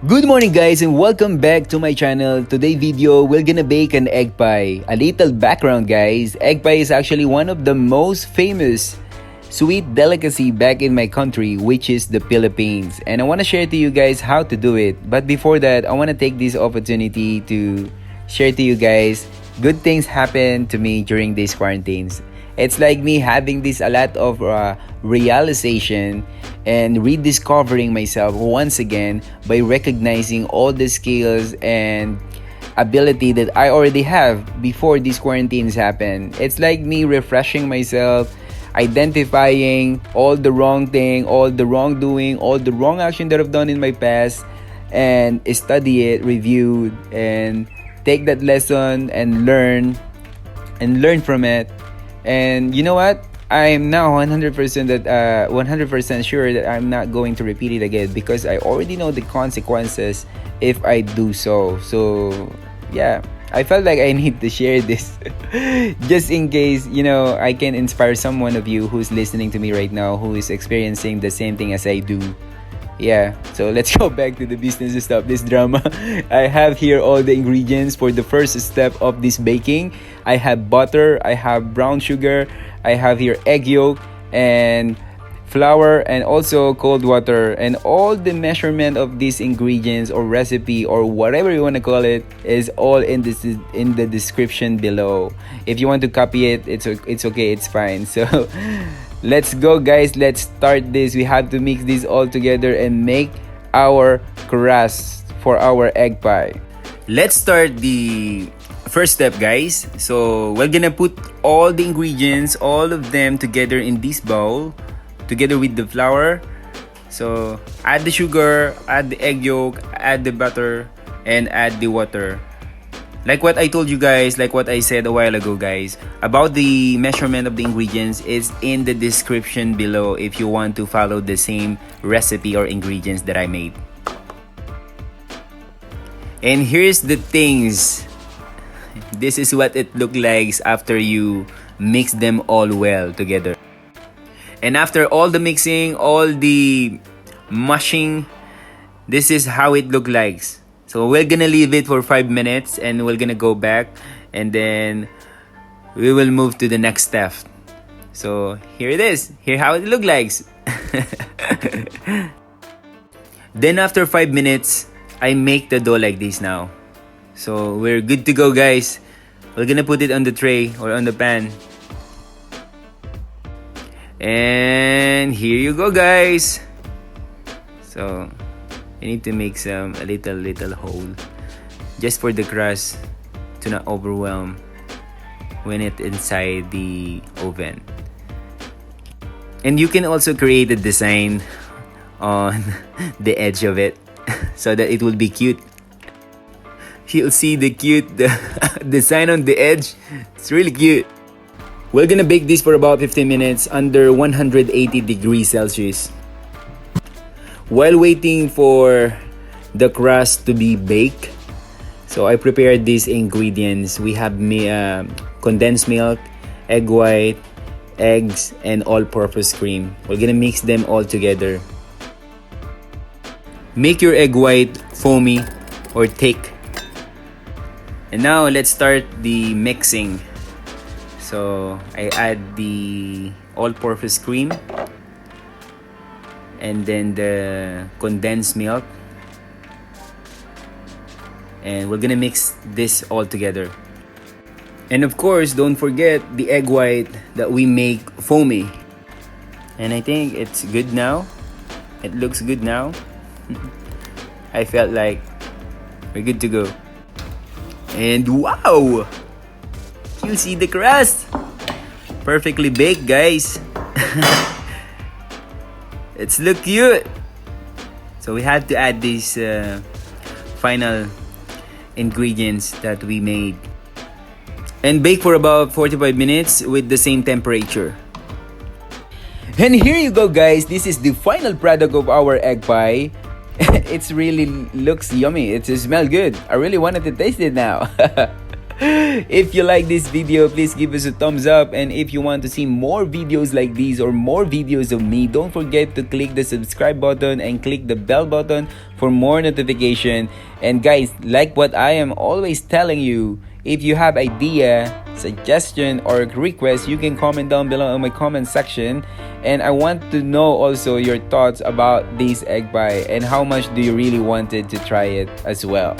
Good morning guys and welcome back to my channel. Today video we're gonna bake an egg pie. A little background guys, egg pie is actually one of the most famous sweet delicacy back in my country, which is the Philippines. And I want to share to you guys how to do it. But before that, I want to take this opportunity to share to you guys good things happen to me during these quarantines. It's like me having this a lot of realization and rediscovering myself once again by recognizing all the skills and ability that I already have before these quarantines happen. It's like me refreshing myself, identifying all the wrong thing, all the wrongdoing, all the wrong action that I've done in my past, and study it, review, and take that lesson and learn from it. And you know what? I'm now 100% sure that I'm not going to repeat it again because I already know the consequences if I do so. So yeah, I felt like I need to share this just in case, I can inspire someone of you who's listening to me right now who is experiencing the same thing as I do. Yeah, so let's go back to the business to stop this drama. I have here all the ingredients for the first step of this baking. I have butter, I have brown sugar, I have here egg yolk and flour, and also cold water. And all the measurement of these ingredients or recipe or whatever you want to call it is all in the description below. If you want to copy it, it's okay, it's fine. So let's go guys, let's start this. We have to mix this all together and make our crust for our egg pie. Let's start the first step guys. So we're gonna put all the ingredients, all of them together in this bowl together with the flour. So add the sugar, add the egg yolk, add the butter, and add the water. Like what I told you guys, like what I said a while ago guys, about the measurement of the ingredients is in the description below if you want to follow the same recipe or ingredients that I made. And here's the things. This is what it looked like after you mix them all well together. And after all the mixing, all the mushing, this is how it looked like. So we're gonna leave it for 5 minutes and we're gonna go back and then we will move to the next step. So here it is. Here how it looked like. Then after 5 minutes, I make the dough like this now. So we're good to go guys. We're gonna put it on the tray or on the pan. And here you go guys. So you need to make a little hole just for the crust to not overwhelm when it's inside the oven. And you can also create a design on the edge of it so that it will be cute. You'll see the cute design on the edge. It's really cute. We're gonna bake this for about 15 minutes under 180 degrees Celsius. While waiting for the crust to be baked, so I prepared these ingredients. We have condensed milk, egg white, eggs, and all-purpose cream. We're gonna mix them all together. Make your egg white foamy or thick. And now let's start the mixing. So I add the all-purpose cream and then the condensed milk, and we're gonna mix this all together. And of course, don't forget the egg white that we make foamy. And I think it's good now. It looks good now. I felt like we're good to go. And wow! You see the crust? Perfectly baked, guys. It's look cute. So we had to add these final ingredients that we made. And bake for about 45 minutes with the same temperature. And here you go guys, this is the final product of our egg pie. It's really looks yummy, it smells good. I really wanted to taste it now. If you like this video, please give us a thumbs up, and if you want to see more videos like these or more videos of me, don't forget to click the subscribe button and click the bell button for more notification. And guys, like what I am always telling you, if you have idea, suggestion, or request, you can comment down below in my comment section. And I want to know also your thoughts about this egg pie and how much do you really wanted to try it as well.